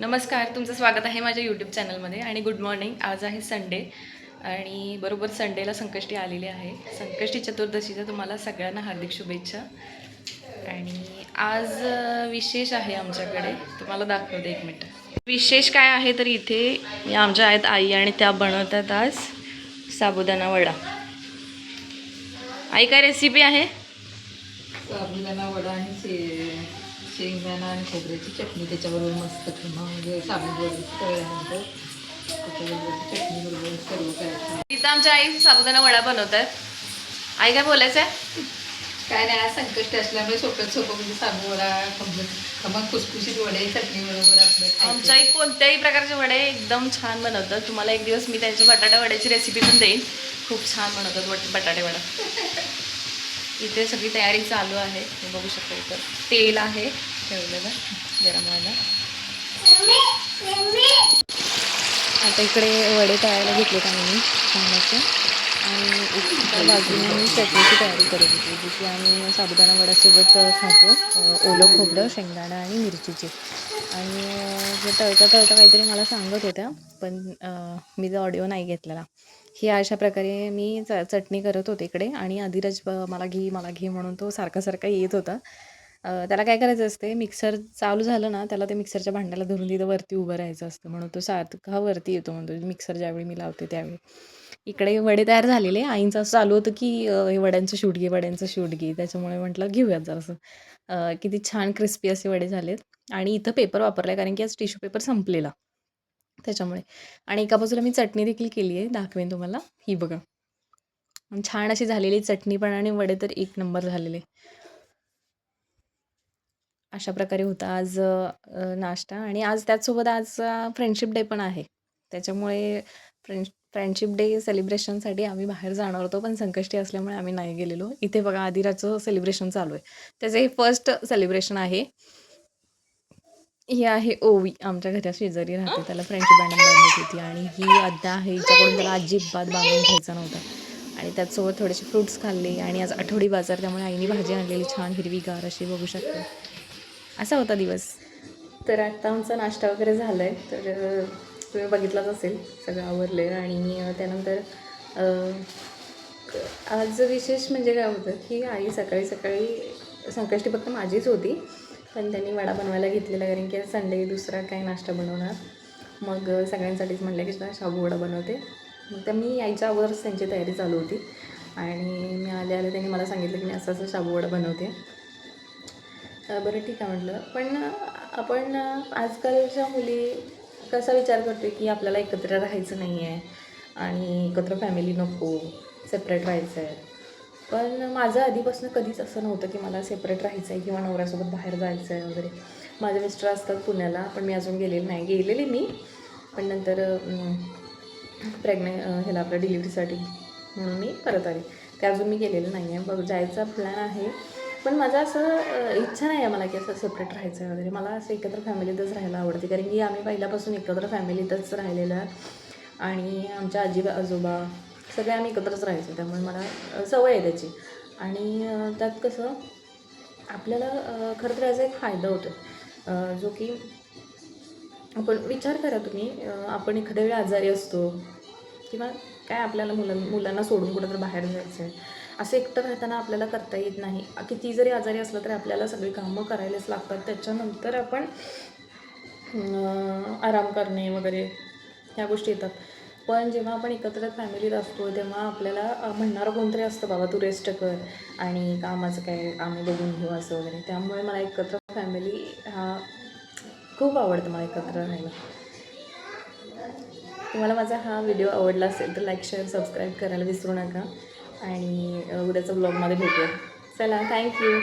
नमस्कार, तुमचं स्वागत आहे माझ्या यूट्यूब चॅनलमध्ये आणि गुड मॉर्निंग. आज आहे संडे आणि बरोबर संडेला संकष्टी आलेली आहे. संकष्टी चतुर्दशीच्या तुम्हाला सगळ्यांना हार्दिक शुभेच्छा. आणि आज विशेष आहे आमच्याकडे, तुम्हाला दाखवते एक मिनटं. विशेष काय आहे तर इथे आमच्या आहेत आई आणि त्या बनवतात आज साबुदाणा वडा. आई काय रेसिपी आहे? साबुदाणा वडा आणि शेंगदाणा आणि खोबऱ्याची चटणी त्याच्याबरोबर मस्त खिमा म्हणजे साबुदाणा तळल्यानंतर त्याच्याबरोबर चटणी बरोबर सर्व करायचं. इथं आमच्या आई साबुदाणा वडा बनवतात. आई काय बोलायचं आहे? काय नाही, आज संकष्ट असल्यामुळे सोप्यात सोपं म्हणजे साबू वडा खमंग खुसखुशीत वडे चटणी बरोबर आपलं आमच्या आई कोणत्याही प्रकारचे वडे एकदम छान बनवतात. तुम्हाला एक दिवस मी त्यांची बटाटा वड्याची रेसिपी पण देईन. खूप छान बनवतात बटाटे वडा. इथे सगळी तयारी चालू आहे, हे बघू शकता. इथं तेल आहे ठेवलेलं गरम व्हायला. आता इकडे वडे तळायला घेतलेत आम्ही छान असे, आणि एका बाजूने मी चटणीची तयारी करत होती, जी की आम्ही साबुदाणा वड्यासोबत खातो. ओलं खोबरं, शेंगदाणा आणि मिरचीचे. आणि जे तळता तळता काहीतरी मला सांगत होत्या, पण मी जो ऑडिओ नाही घेतलेला. ही अशा प्रकारे मी चटणी करत होते इकडे, आणि अधिराज मला घे म्हणून तो सारखा सारखा येत होता. त्याला काय करायचं असते, मिक्सर चालू झालं ना, त्याला ते मिक्सरच्या भांड्याला धरून तिथं वरती उभं राहायचं असतं, म्हणून तो सारखा वरती येतो म्हणतो मिक्सर ज्यावेळी मी लावते त्यावेळी. इकडे वडे तयार झालेले. आईंचं असं चालू होतं की हे वड्यांचं शूट घे. त्याच्यामुळे म्हटलं घेऊयात जरासं. किती छान क्रिस्पी असे वडे झालेत. आणि इथं पेपर वापरला आहे, कारण की आज टिश्यू पेपर संपलेला त्याच्यामुळे. आणि एका बाजूला मी चटणी देखील केली आहे, दाखवेन तुम्हाला. ही बघा, छान अशी झालेली चटणी पण, आणि वडे तर एक नंबर झालेले. अशा प्रकारे होता आज नाश्ता. आणि आज त्याचसोबत आज फ्रेंडशिप डे पण आहे. त्याच्यामुळे फ्रेंडशिप डे सेलिब्रेशनसाठी आम्ही बाहेर जाणार होतो, पण संकष्टी असल्यामुळे आम्ही नाही गेलेलो. इथे बघा आदिराचं सेलिब्रेशन चालू आहे. त्याचं हे फर्स्ट सेलिब्रेशन आहे. ही आहे ओवी, आमच्या घरा शेजारी राहते. त्याला फ्रेंडशिप बँड बांधत होती, आणि ही अद्या आहे, हिच्याकडून त्याला अजिबात बांधून घ्यायचा नव्हता. आणि त्याचसोबत थोडेसे फ्रूट्स खाल्ले. आणि आज आठवडी बाजार, त्यामुळे आईने भाजी आणलेली छान हिरवीगार अशी, बघू शकते. असा होता दिवस. तर आत्ता आमचा नाश्ता वगैरे झाला आहे, तर तुम्ही बघितलाच असेल, सगळं आवरलं आहे. आणि त्यानंतर आज विशेष म्हणजे काय होतं की आई सकाळी सकाळी संकष्टी फक्त माझीच होती, पण त्यांनी वडा बनवायला घेतलेला, कारण की संडे दुसरा काय नाश्ता बनवणार. मग सगळ्यांसाठीच म्हटलं की शाबू वडा बनवते. मग त्या मी यायच्या अगोदरच त्यांची तयारी चालू होती, आणि मी आले त्यांनी मला सांगितलं की मी असं असं शाबू वडा बनवते. बरं ठीक आहे म्हटलं. पण आपण आजकालच्या मुली कसा विचार करतो की आपल्याला एकत्र राहायचं नाही आहे, आणि एकत्र फॅमिली नको, सेपरेट राहायचं आहे. पण माझं आधीपासून कधीच असं नव्हतं की मला सेपरेट राहायचं आहे किंवा नवऱ्यासोबत बाहेर जायचं आहे वगैरे. माझे मिस्टर असतात पुण्याला, पण मी अजून गेलेली मी. पण नंतर ह्याला आपल्या डिलिव्हरीसाठी म्हणून मी परत आले. ते अजून मी गेलेलं नाही आहे. बघ, जायचा प्लॅन आहे, पण माझं असं इच्छा नाही आहे मला की असं सेपरेट राहायचं आहे वगैरे. मला असं एकत्र फॅमिलीतच राहायला आवडते, कारण की आम्ही पहिल्यापासून एकत्र फॅमिलीतच राहिलेलं आहे. आणि आमच्या आजी आजोबा सगळे आम्ही एकत्रच राहायचो, त्यामुळे मला सवय आहे त्याची. आणि त्यात कसं आपल्याला खरं तर याचा एक फायदा होतो, जो की आपण विचार करा तुम्ही, आपण एखाद्या वेळी आजारी असतो, किंवा काय आपल्याला मुलांना सोडून कुठं तर बाहेर जायचं आहे, असं एकटं राहताना आपल्याला करता येत नाही. किती जरी आजारी असलं तरी आपल्याला सगळी कामं करायलाच लागतात. त्याच्यानंतर आपण आराम करणे वगैरे ह्या गोष्टी येतात. पण जेव्हा आपण एकत्र फॅमिलीत असतो, तेव्हा आपल्याला म्हणणारं कोणतरी असतं, बाबा तू रेस्ट कर, आणि कामाचं काय आम्ही बघून घेऊ असं वगैरे. त्यामुळे मला एकत्र फॅमिली हा खूप आवडतं, मला एकत्र राहायला. तुम्हाला माझा हा व्हिडिओ आवडला असेल तर लाईक, शेअर, सबस्क्राईब करायला विसरू नका. आणि उद्याचा ब्लॉगमध्ये भेटूया. चला, थँक्यू.